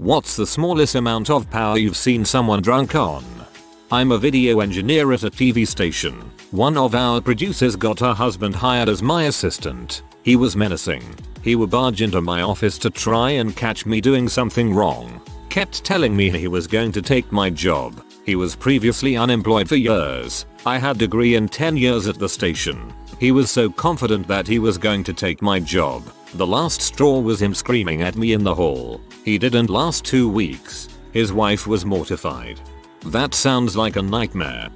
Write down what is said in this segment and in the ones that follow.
What's the smallest amount of power you've seen someone drunk on? I'm a video engineer at a TV station. One of our producers got her husband hired as my assistant. He was menacing. He would barge into my office to try and catch me doing something wrong. Kept telling me he was going to take my job. He was previously unemployed for years. I had a degree in 10 years at the station. He was so confident that he was going to take my job. The last straw was him screaming at me in the hall. He didn't last 2 weeks. His wife was mortified. That sounds like a nightmare.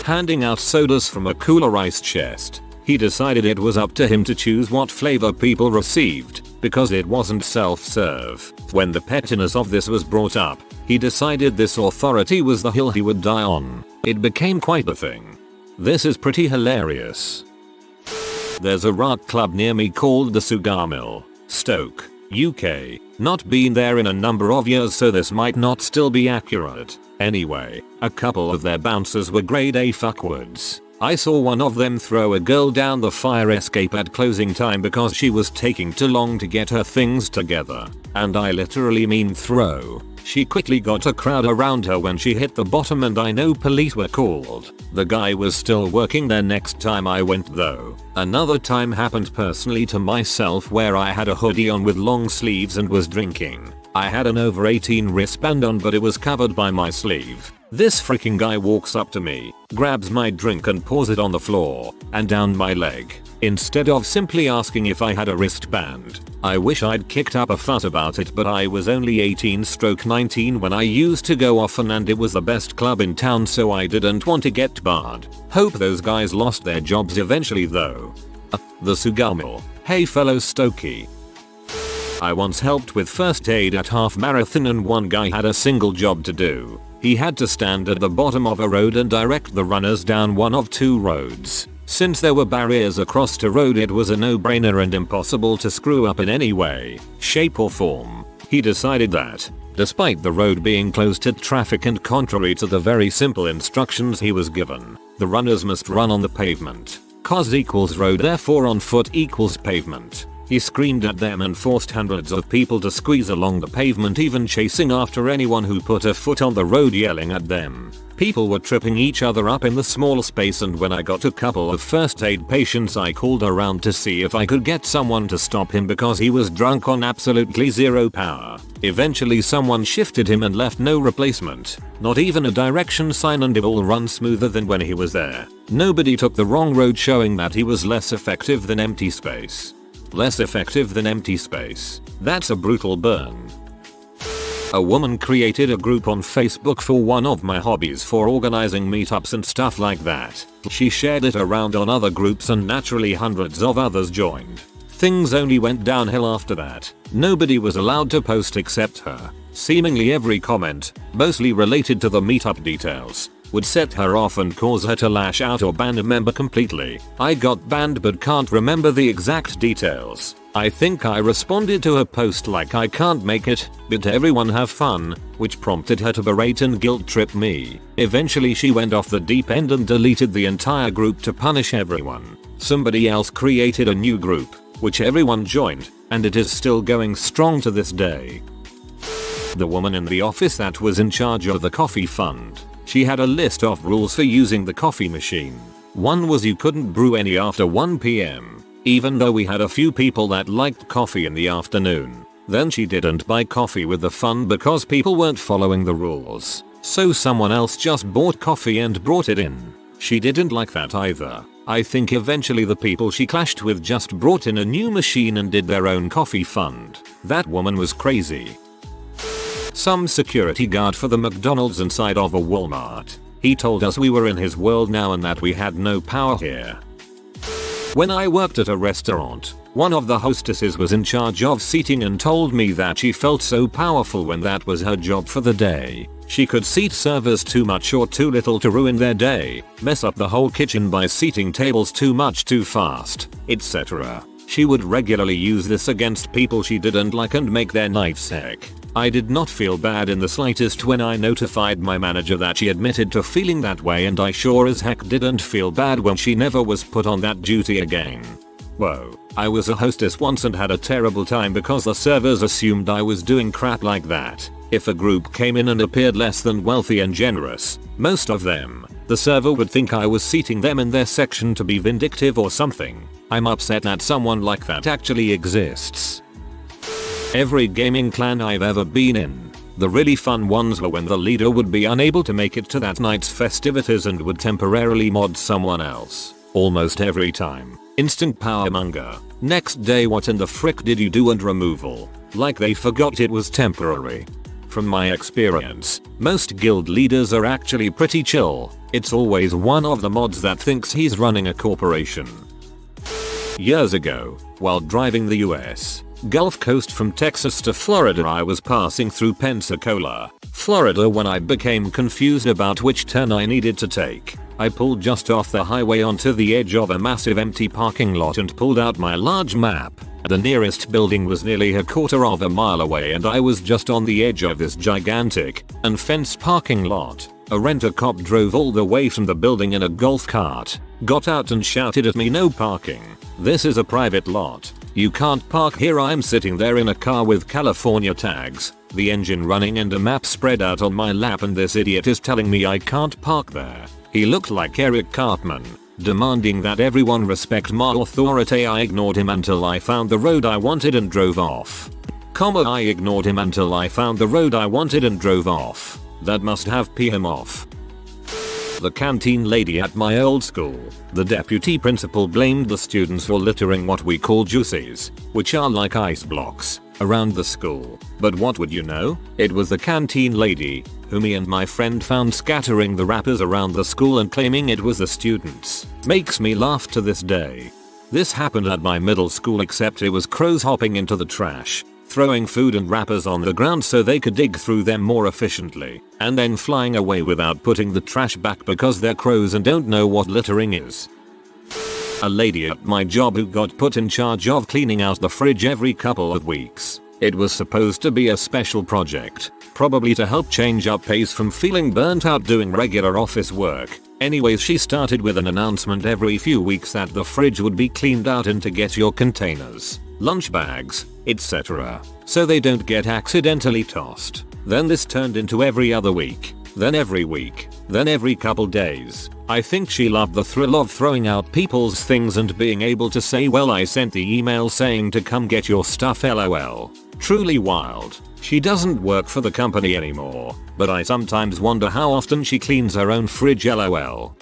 Handing out sodas from a cooler ice chest. He decided it was up to him to choose what flavor people received, because it wasn't self-serve. When the pettiness of this was brought up, he decided this authority was the hill he would die on. It became quite the thing. This is pretty hilarious. There's a rock club near me called the Sugar Mill, Stoke, UK. Not been there in a number of years, so this might not still be accurate. Anyway, a couple of their bouncers were grade A fuckwards. I saw one of them throw a girl down the fire escape at closing time because she was taking too long to get her things together. And I literally mean throw. She quickly got a crowd around her when she hit the bottom, and I know police were called. The guy was still working there next time I went though. Another time happened personally to myself where I had a hoodie on with long sleeves and was drinking. I had an over 18 wristband on, but it was covered by my sleeve. This freaking guy walks up to me, grabs my drink and pours it on the floor and down my leg, instead of simply asking if I had a wristband. I wish I'd kicked up a fuss about it, but I was only 18/19 when I used to go often, and it was the best club in town, so I didn't want to get barred. Hope those guys lost their jobs eventually though. The Sugar Mill. Hey fellow Stokey. I once helped with first aid at half marathon, and one guy had a single job to do. He had to stand at the bottom of a road and direct the runners down one of 2 roads. Since there were barriers across the road, it was a no-brainer and impossible to screw up in any way, shape or form. He decided that, despite the road being closed to traffic and contrary to the very simple instructions he was given, the runners must run on the pavement. Cause equals road, therefore on foot equals pavement. He screamed at them and forced hundreds of people to squeeze along the pavement, even chasing after anyone who put a foot on the road, yelling at them. People were tripping each other up in the small space, and when I got a couple of first aid patients, I called around to see if I could get someone to stop him because he was drunk on absolutely zero power. Eventually someone shifted him and left no replacement, not even a direction sign, and it all run smoother than when he was there. Nobody took the wrong road, showing that he was less effective than empty space. Less effective than empty space. That's a brutal burn. A woman created a group on Facebook for one of my hobbies for organizing meetups and stuff like that. She shared it around on other groups, and naturally hundreds of others joined. Things only went downhill after that. Nobody was allowed to post except her. Seemingly every comment, mostly related to the meetup details, would set her off and cause her to lash out or ban a member completely. I got banned but can't remember the exact details. I think I responded to her post like, I can't make it, but everyone have fun, which prompted her to berate and guilt trip me. Eventually she went off the deep end and deleted the entire group to punish everyone. Somebody else created a new group, which everyone joined, and it is still going strong to this day. The woman in the office that was in charge of the coffee fund. She had a list of rules for using the coffee machine. One was you couldn't brew any after 1 PM, even though we had a few people that liked coffee in the afternoon. Then she didn't buy coffee with the fund because people weren't following the rules. So someone else just bought coffee and brought it in. She didn't like that either. I think eventually the people she clashed with just brought in a new machine and did their own coffee fund. That woman was crazy. Some security guard for the McDonald's inside of a Walmart. He told us we were in his world now and that we had no power here. When I worked at a restaurant, one of the hostesses was in charge of seating and told me that she felt so powerful when that was her job for the day. She could seat servers too much or too little to ruin their day, mess up the whole kitchen by seating tables too much too fast, etc. She would regularly use this against people she didn't like and make their night sick. I did not feel bad in the slightest when I notified my manager that she admitted to feeling that way, and I sure as heck didn't feel bad when she never was put on that duty again. Whoa, I was a hostess once and had a terrible time because the servers assumed I was doing crap like that. If a group came in and appeared less than wealthy and generous, most of them, the server would think I was seating them in their section to be vindictive or something. I'm upset that someone like that actually exists. Every gaming clan I've ever been in, the really fun ones were when the leader would be unable to make it to that night's festivities and would temporarily mod someone else. Almost every time. Instant powermonger. Next day, what in the frick did you do, and removal. Like they forgot it was temporary. From my experience, most guild leaders are actually pretty chill. It's always one of the mods that thinks he's running a corporation. Years ago, while driving the US Gulf Coast from Texas to Florida, I was passing through Pensacola, Florida when I became confused about which turn I needed to take. I pulled just off the highway onto the edge of a massive empty parking lot and pulled out my large map. The nearest building was nearly a quarter of a mile away and I was just on the edge of this gigantic, unfenced parking lot. A rent-a-cop drove all the way from the building in a golf cart, got out and shouted at me, "No parking. This is a private lot. You can't park here." I'm sitting there in a car with California tags, the engine running and a map spread out on my lap, and this idiot is telling me I can't park there. He looked like Eric Cartman, demanding that everyone respect my authority. I ignored him until I found the road I wanted and drove off. I ignored him until I found the road I wanted and drove off. That must have pissed him off. The canteen lady at my old school, the deputy principal, blamed the students for littering what we call juices, which are like ice blocks, around the school. But what would you know? It was the canteen lady, who me and my friend found scattering the wrappers around the school and claiming it was the students. Makes me laugh to this day. This happened at my middle school, except it was crows hopping into the trash, throwing food and wrappers on the ground so they could dig through them more efficiently, and then flying away without putting the trash back because they're crows and don't know what littering is. A lady at my job who got put in charge of cleaning out the fridge every couple of weeks. It was supposed to be a special project, probably to help change up pace from feeling burnt out doing regular office work. Anyways, she started with an announcement every few weeks that the fridge would be cleaned out and to get your containers, lunch bags, etc., so they don't get accidentally tossed. Then this turned into every other week, then every week, then every couple days. I think she loved the thrill of throwing out people's things and being able to say, "Well, I sent the email saying to come get your stuff, lol." Truly wild. She doesn't work for the company anymore, but I sometimes wonder how often she cleans her own fridge, lol.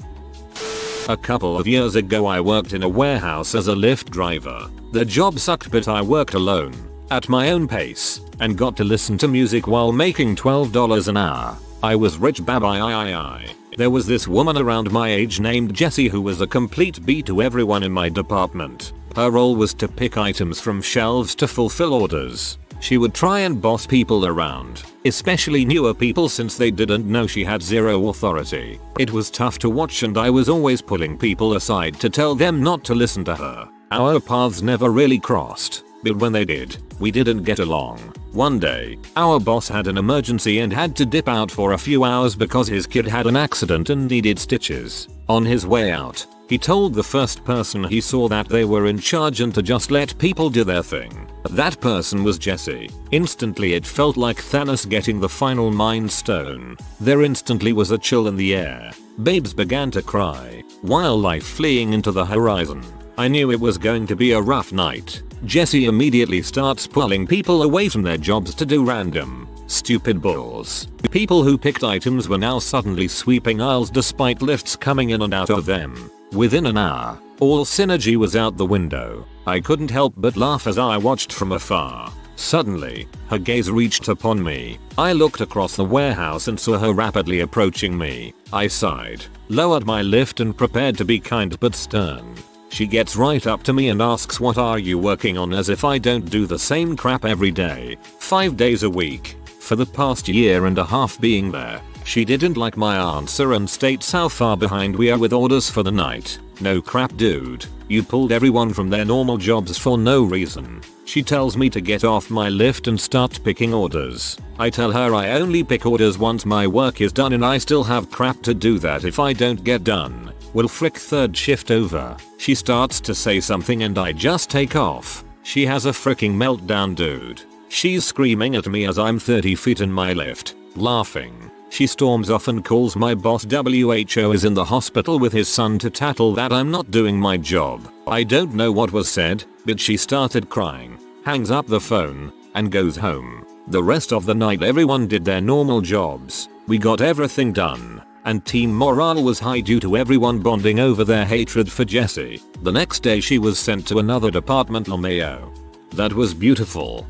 A couple of years ago I worked in a warehouse as a Lyft driver. The job sucked, but I worked alone, at my own pace, and got to listen to music while making $12 an hour. I was rich, babai. There was this woman around my age named Jessie who was a complete B to everyone in my department. Her role was to pick items from shelves to fulfill orders. She would try and boss people around, especially newer people, since they didn't know she had zero authority. It was tough to watch and I was always pulling people aside to tell them not to listen to her. Our paths never really crossed, but when they did, we didn't get along. One day, our boss had an emergency and had to dip out for a few hours because his kid had an accident and needed stitches. On his way out, he told the first person he saw that they were in charge and to just let people do their thing. That person was Jessie. Instantly it felt like Thanos getting the final Mind Stone. There instantly was a chill in the air. Babes began to cry, wildlife fleeing into the horizon. I knew it was going to be a rough night. Jessie immediately starts pulling people away from their jobs to do random, stupid bulls. People who picked items were now suddenly sweeping aisles despite lifts coming in and out of them. Within an hour, all synergy was out the window. I couldn't help but laugh as I watched from afar. Suddenly, her gaze reached upon me. I looked across the warehouse and saw her rapidly approaching me. I sighed, lowered my lift and prepared to be kind but stern. She gets right up to me and asks, "What are you working on?" as if I don't do the same crap every day, 5 days a week, for the past year and a half being there. She didn't like my answer and states how far behind we are with orders for the night. No crap, dude. You pulled everyone from their normal jobs for no reason. She tells me to get off my lift and start picking orders. I tell her I only pick orders once my work is done and I still have crap to do that if I don't get done. Well frick, third shift over. She starts to say something and I just take off. She has a freaking meltdown, dude. She's screaming at me as I'm 30 feet in my lift, laughing. She storms off and calls my boss. WHO is in the hospital with his son to tattle that I'm not doing my job. I don't know what was said, but she started crying, hangs up the phone, and goes home. The rest of the night everyone did their normal jobs. We got everything done, and team morale was high due to everyone bonding over their hatred for Jessie. The next day she was sent to another department, LMAO. That was beautiful.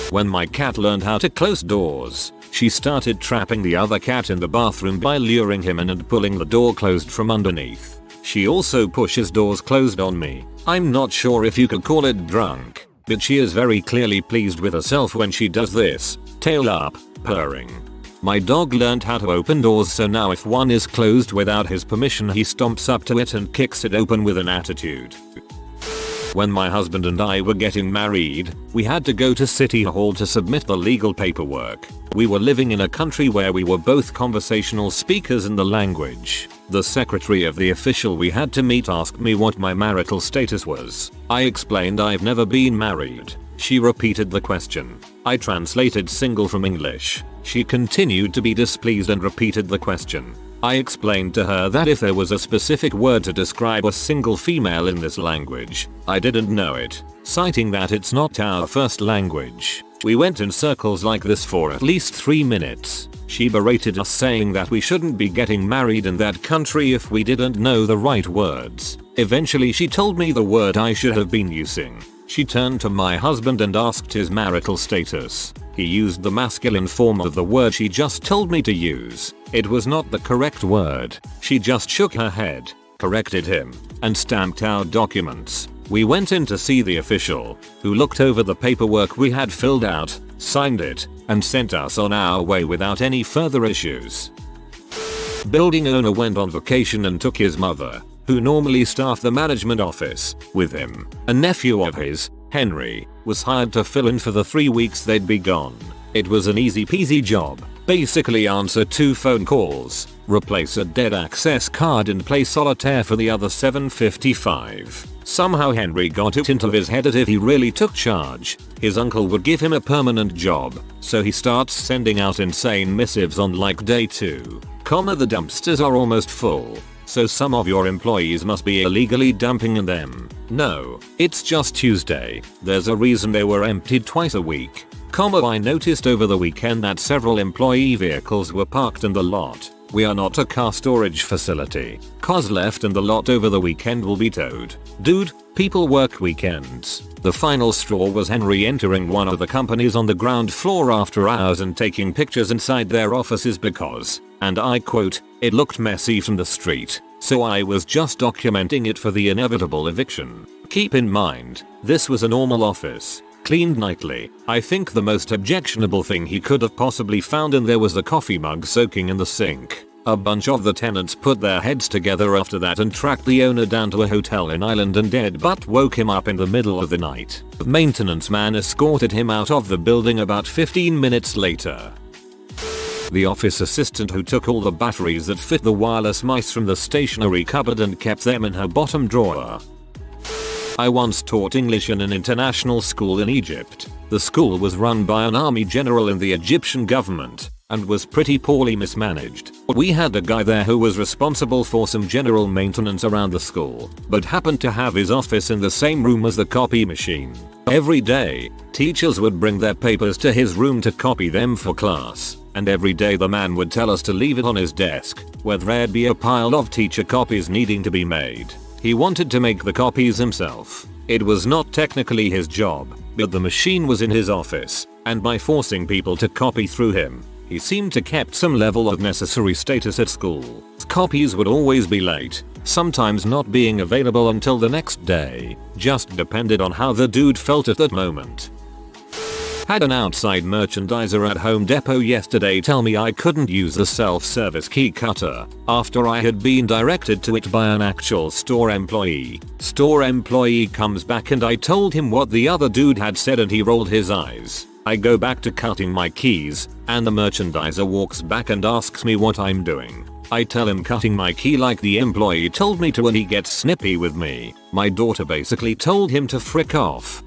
When my cat learned how to close doors, she started trapping the other cat in the bathroom by luring him in and pulling the door closed from underneath. She also pushes doors closed on me. I'm not sure if you could call it drunk, but she is very clearly pleased with herself when she does this, tail up, purring. My dog learned how to open doors, so now if one is closed without his permission he stomps up to it and kicks it open with an attitude. When my husband and I were getting married, we had to go to City Hall to submit the legal paperwork. We were living in a country where we were both conversational speakers in the language. The secretary of the official we had to meet asked me what my marital status was. I explained I've never been married. She repeated the question. I translated single from English. She continued to be displeased and repeated the question. I explained to her that if there was a specific word to describe a single female in this language, I didn't know it, citing that it's not our first language. We went in circles like this for at least 3 minutes. She berated us, saying that we shouldn't be getting married in that country if we didn't know the right words. Eventually she told me the word I should have been using. She turned to my husband and asked his marital status. He used the masculine form of the word she just told me to use. It was not the correct word. She just shook her head, corrected him, and stamped out documents. We went in to see the official, who looked over the paperwork we had filled out, signed it, and sent us on our way without any further issues. Building owner went on vacation and took his mother, who normally staffed the management office, with him. A nephew of his, Henry, was hired to fill in for the 3 weeks they'd be gone. It was an easy peasy job. Basically answer 2 phone calls, replace a dead access card and play solitaire for the other 755. Somehow Henry got it into his head that if he really took charge, his uncle would give him a permanent job, so he starts sending out insane missives on like day 2. The dumpsters are almost full, so some of your employees must be illegally dumping in them. No, it's just Tuesday. There's a reason they were emptied twice a week. I noticed over the weekend that several employee vehicles were parked in the lot. We are not a car storage facility. Cars left in the lot over the weekend will be towed. Dude, people work weekends. The final straw was Henry entering one of the companies on the ground floor after hours and taking pictures inside their offices because, and I quote, "it looked messy from the street, so I was just documenting it for the inevitable eviction." Keep in mind, this was a normal office, cleaned nightly. I think the most objectionable thing he could have possibly found in there was a coffee mug soaking in the sink. A bunch of the tenants put their heads together after that and tracked the owner down to a hotel in Ireland and dead but woke him up in the middle of the night. The maintenance man escorted him out of the building about 15 minutes later. The office assistant who took all the batteries that fit the wireless mice from the stationery cupboard and kept them in her bottom drawer. I once taught English in an international school in Egypt. The school was run by an army general in the Egyptian government and was pretty poorly mismanaged. We had a guy there who was responsible for some general maintenance around the school, but happened to have his office in the same room as the copy machine. Every day, teachers would bring their papers to his room to copy them for class, and every day the man would tell us to leave it on his desk, where there'd be a pile of teacher copies needing to be made. He wanted to make the copies himself. It was not technically his job, but the machine was in his office, and by forcing people to copy through him, he seemed to kept some level of necessary status at school. Copies would always be late, sometimes not being available until the next day, just depended on how the dude felt at that moment. Had an outside merchandiser at Home Depot yesterday tell me I couldn't use the self-service key cutter after I had been directed to it by an actual store employee. Store employee comes back and I told him what the other dude had said and he rolled his eyes. I go back to cutting my keys and the merchandiser walks back and asks me what I'm doing. I tell him cutting my key like the employee told me to and he gets snippy with me. My daughter basically told him to frick off.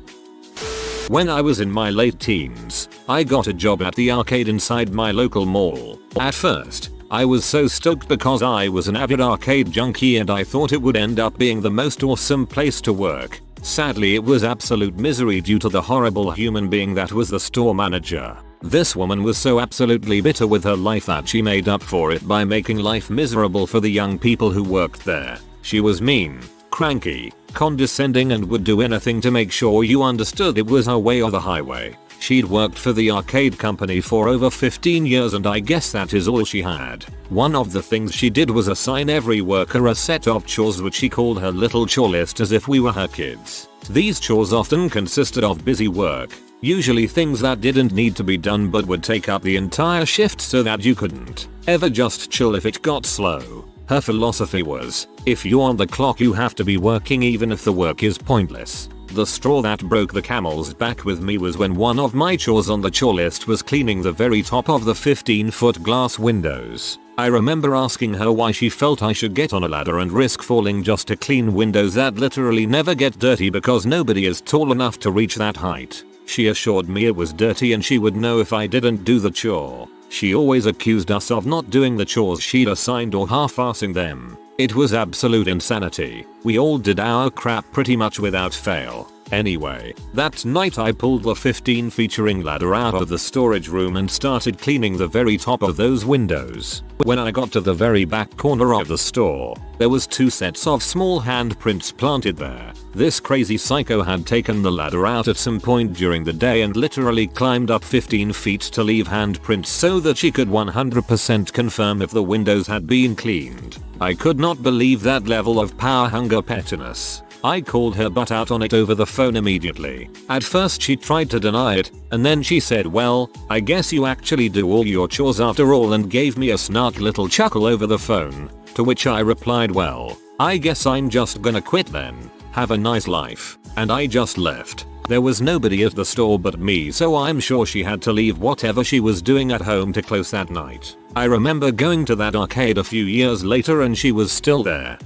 When I was in my late teens, I got a job at the arcade inside my local mall. At first, I was so stoked because I was an avid arcade junkie and I thought it would end up being the most awesome place to work. Sadly, it was absolute misery due to the horrible human being that was the store manager. This woman was so absolutely bitter with her life that she made up for it by making life miserable for the young people who worked there. She was mean, cranky, condescending and would do anything to make sure you understood it was her way or the highway. She'd worked for the arcade company for over 15 years and I guess that is all she had. One of the things she did was assign every worker a set of chores which she called her little chore list as if we were her kids. These chores often consisted of busy work, usually things that didn't need to be done but would take up the entire shift so that you couldn't ever just chill if it got slow. Her philosophy was, if you're on the clock you have to be working even if the work is pointless. The straw that broke the camel's back with me was when one of my chores on the chore list was cleaning the very top of the 15-foot glass windows. I remember asking her why she felt I should get on a ladder and risk falling just to clean windows that literally never get dirty because nobody is tall enough to reach that height. She assured me it was dirty and she would know if I didn't do the chore. She always accused us of not doing the chores she'd assigned or half-assing them. It was absolute insanity. We all did our crap pretty much without fail. Anyway, that night I pulled the 15-featuring ladder out of the storage room and started cleaning the very top of those windows. When I got to the very back corner of the store, there was 2 sets of small handprints planted there. This crazy psycho had taken the ladder out at some point during the day and literally climbed up 15 feet to leave handprints so that she could 100% confirm if the windows had been cleaned. I could not believe that level of power hunger pettiness. I called her butt out on it over the phone immediately. At first she tried to deny it, and then she said, well, I guess you actually do all your chores after all, and gave me a snarky little chuckle over the phone. To which I replied, well, I guess I'm just gonna quit then. Have a nice life. And I just left. There was nobody at the store but me, so I'm sure she had to leave whatever she was doing at home to close that night. I remember going to that arcade a few years later and she was still there.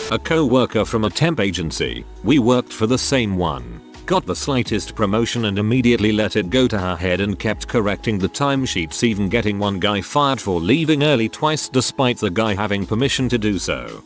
A co-worker from a temp agency, we worked for the same one, got the slightest promotion and immediately let it go to her head and kept correcting the timesheets, even getting one guy fired for leaving early twice despite the guy having permission to do so.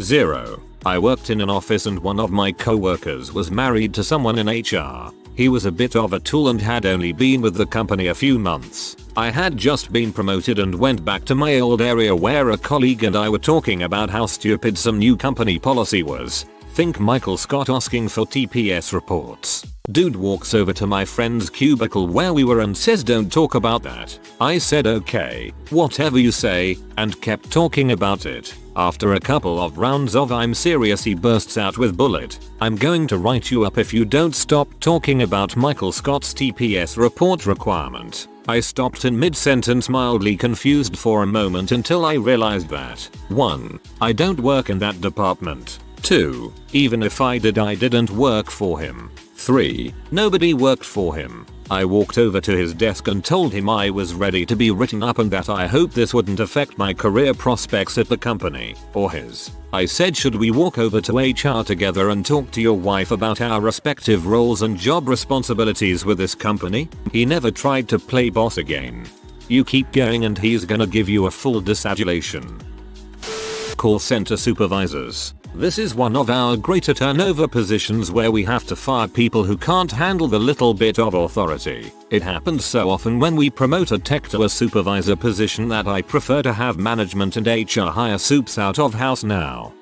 0. I worked in an office and one of my co-workers was married to someone in HR. He was a bit of a tool and had only been with the company a few months. I had just been promoted and went back to my old area where a colleague and I were talking about how stupid some new company policy was. Think Michael Scott asking for TPS reports. Dude walks over to my friend's cubicle where we were and says, don't talk about that. I said okay, whatever you say, and kept talking about it. After a couple of rounds of I'm serious, he bursts out with bullet. I'm going to write you up if you don't stop talking about Michael Scott's TPS report requirement. I stopped in mid-sentence, mildly confused for a moment until I realized that 1. I don't work in that department. 2. Even if I did, I didn't work for him. 3. Nobody worked for him. I walked over to his desk and told him I was ready to be written up and that I hoped this wouldn't affect my career prospects at the company, or his. I said, should we walk over to HR together and talk to your wife about our respective roles and job responsibilities with this company? He never tried to play boss again. You keep going and he's gonna give you a full disadulation. Call center supervisors. This is one of our greater turnover positions where we have to fire people who can't handle the little bit of authority. It happens so often when we promote a tech to a supervisor position that I prefer to have management and HR hire soups out of house now.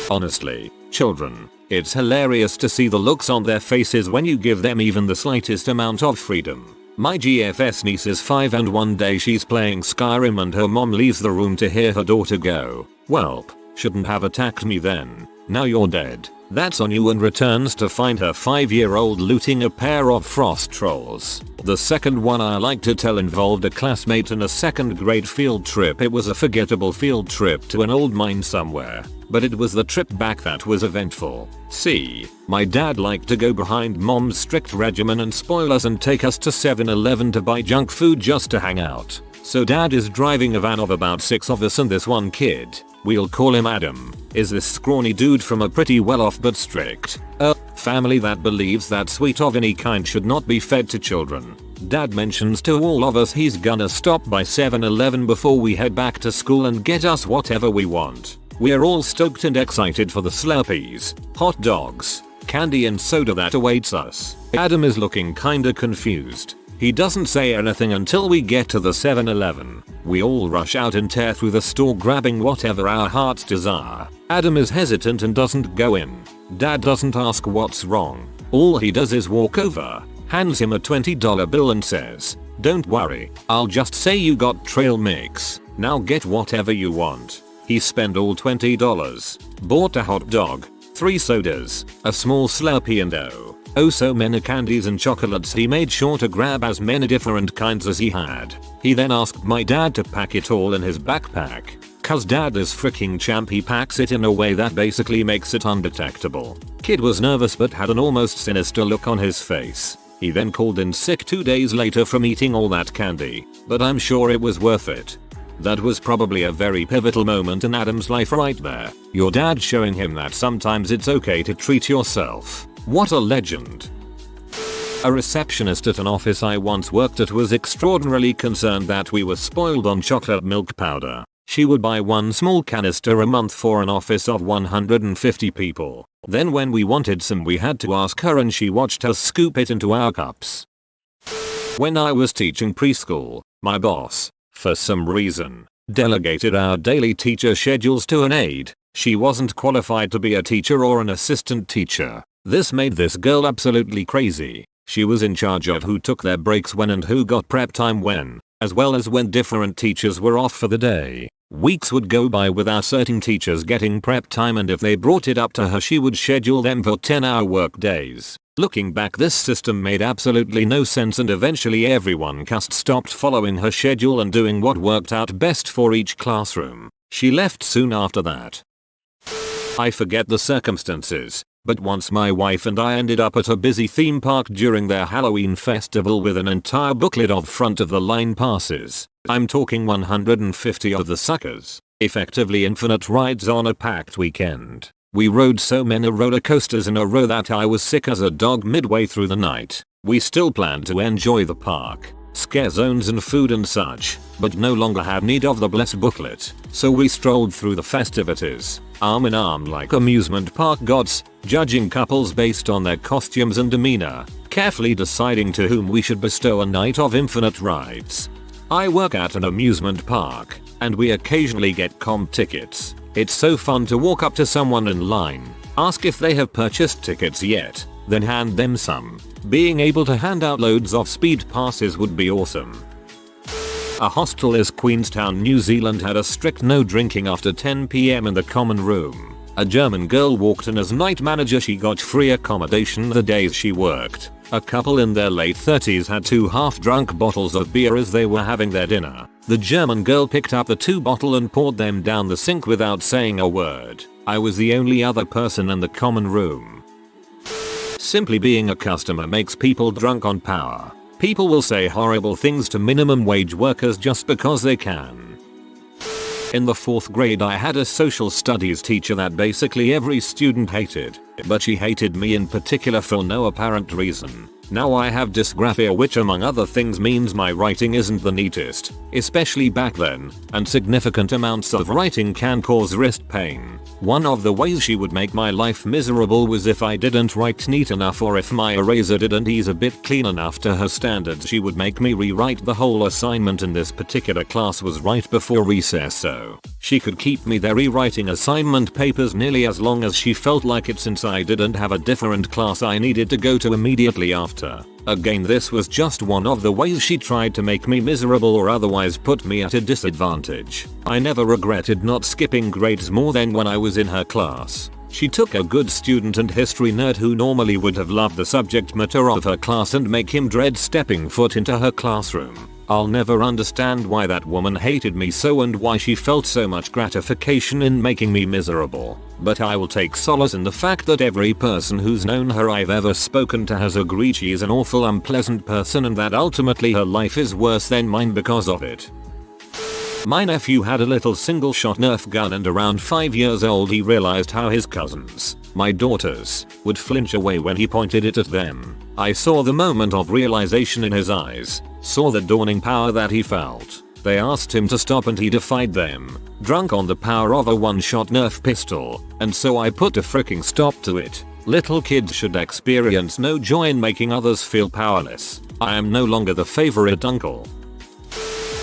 Honestly, children, it's hilarious to see the looks on their faces when you give them even the slightest amount of freedom. My GFS niece is 5 and one day she's playing Skyrim and her mom leaves the room to hear her daughter go, "Welp, shouldn't have attacked me then. Now you're dead. That's on you," and returns to find her 5-year-old looting a pair of frost trolls. The second one I like to tell involved a classmate in a 2nd grade field trip. It was a forgettable field trip to an old mine somewhere, but it was the trip back that was eventful. See, my dad liked to go behind mom's strict regimen and spoil us and take us to 7-Eleven to buy junk food just to hang out. So dad is driving a van of about 6 of us and this one kid, we'll call him Adam, is this scrawny dude from a pretty well-off but strict family that believes that sweet of any kind should not be fed to children. Dad mentions to all of us he's gonna stop by 7-Eleven before we head back to school and get us whatever we want. We're all stoked and excited for the Slurpees, hot dogs, candy and soda that awaits us. Adam is looking kinda confused. He doesn't say anything until we get to the 7-Eleven. We all rush out and tear through the store grabbing whatever our hearts desire. Adam is hesitant and doesn't go in. Dad doesn't ask what's wrong. All he does is walk over, hands him a $20 bill and says, "Don't worry, I'll just say you got trail mix. Now get whatever you want." He spent all $20, bought a hot dog, 3 sodas, a small Slurpee and oh so many candies and chocolates. He made sure to grab as many different kinds as he had. He then asked my dad to pack it all in his backpack. Cause dad is freaking champ, he packs it in a way that basically makes it undetectable. Kid was nervous but had an almost sinister look on his face. He then called in sick 2 days later from eating all that candy, but I'm sure it was worth it. That was probably a very pivotal moment in Adam's life right there. Your dad showing him that sometimes it's okay to treat yourself. What a legend. A receptionist at an office I once worked at was extraordinarily concerned that we were spoiled on chocolate milk powder. She would buy 1 small canister a month for an office of 150 people. Then when we wanted some we had to ask her and she watched us scoop it into our cups. When I was teaching preschool, my boss, for some reason, delegated our daily teacher schedules to an aide. She wasn't qualified to be a teacher or an assistant teacher. This made this girl absolutely crazy. She was in charge of who took their breaks when and who got prep time when, as well as when different teachers were off for the day. Weeks would go by without certain teachers getting prep time, and if they brought it up to her she would schedule them for 10-hour work days. Looking back, this system made absolutely no sense and eventually everyone just stopped following her schedule and doing what worked out best for each classroom. She left soon after that. I forget the circumstances, but once my wife and I ended up at a busy theme park during their Halloween festival with an entire booklet of front of the line passes. I'm talking 150 of the suckers. Effectively infinite rides on a packed weekend. We rode so many roller coasters in a row that I was sick as a dog midway through the night. We still planned to enjoy the park, scare zones and food and such, but no longer had need of the blessed booklet. So we strolled through the festivities, arm in arm like amusement park gods, judging couples based on their costumes and demeanor, carefully deciding to whom we should bestow a night of infinite rides. I work at an amusement park, and we occasionally get comp tickets. It's so fun to walk up to someone in line, ask if they have purchased tickets yet, then hand them some. Being able to hand out loads of speed passes would be awesome. A hostel in Queenstown, New Zealand had a strict no drinking after 10 PM in the common room. A German girl walked in as night manager. She got free accommodation the days she worked. A couple in their late 30s had 2 half-drunk bottles of beer as they were having their dinner. The German girl picked up the 2 bottles and poured them down the sink without saying a word. I was the only other person in the common room. Simply being a customer makes people drunk on power. People will say horrible things to minimum wage workers just because they can. In the 4th grade I had a social studies teacher that basically every student hated, but she hated me in particular for no apparent reason. Now I have dysgraphia, which among other things means my writing isn't the neatest, especially back then, and significant amounts of writing can cause wrist pain. One of the ways she would make my life miserable was if I didn't write neat enough or if my eraser didn't ease a bit clean enough to her standards. She would make me rewrite the whole assignment, and this particular class was right before recess, so she could keep me there rewriting assignment papers nearly as long as she felt like it, since I didn't have a different class I needed to go to immediately after. Again, this was just one of the ways she tried to make me miserable or otherwise put me at a disadvantage. I never regretted not skipping grades more than when I was in her class. She took a good student and history nerd who normally would have loved the subject matter of her class and make him dread stepping foot into her classroom. I'll never understand why that woman hated me so and why she felt so much gratification in making me miserable. But I will take solace in the fact that every person who's known her I've ever spoken to has agreed she's an awful unpleasant person and that ultimately her life is worse than mine because of it. My nephew had a little single shot Nerf gun, and around 5 years old he realized how his cousins, my daughters, would flinch away when he pointed it at them. I saw the moment of realization in his eyes, saw the dawning power that he felt. They asked him to stop and he defied them, drunk on the power of a one-shot Nerf pistol, and so I put a freaking stop to it. Little kids should experience no joy in making others feel powerless. I am no longer the favorite uncle.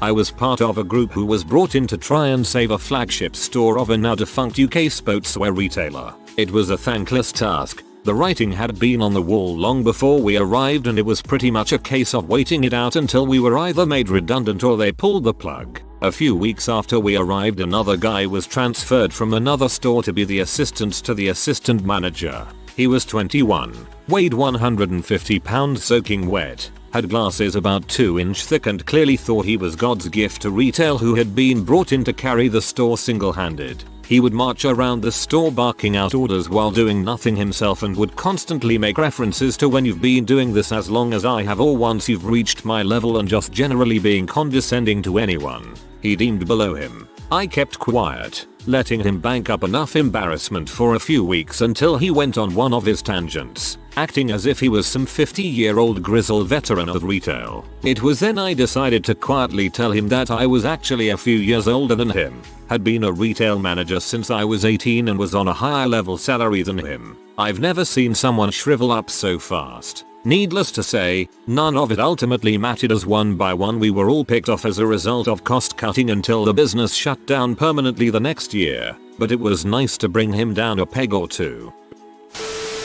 I was part of a group who was brought in to try and save a flagship store of a now defunct UK sportswear retailer. It was a thankless task. The writing had been on the wall long before we arrived, and it was pretty much a case of waiting it out until we were either made redundant or they pulled the plug. A few weeks after we arrived, another guy was transferred from another store to be the assistant to the assistant manager. He was 21, weighed 150 pounds soaking wet, had glasses about 2 inch thick, and clearly thought he was God's gift to retail who had been brought in to carry the store single-handed. He would march around the store barking out orders while doing nothing himself, and would constantly make references to "when you've been doing this as long as I have," or "once you've reached my level," and just generally being condescending to anyone he deemed below him. I kept quiet, letting him bank up enough embarrassment for a few weeks until he went on one of his tangents, acting as if he was some 50-year-old grizzled veteran of retail. It was then I decided to quietly tell him that I was actually a few years older than him, had been a retail manager since I was 18, and was on a higher level salary than him. I've never seen someone shrivel up so fast. Needless to say, none of it ultimately mattered, as one by one we were all picked off as a result of cost cutting until the business shut down permanently the next year, but it was nice to bring him down a peg or two.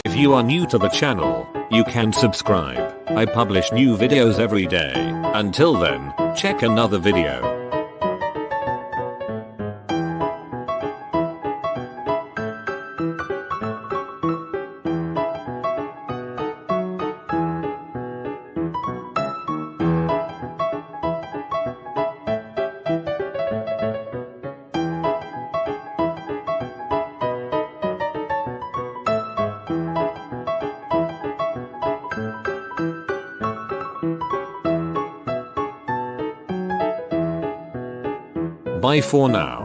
If you are new to the channel, you can subscribe. I publish new videos every day. Until then, check another video. Bye for now.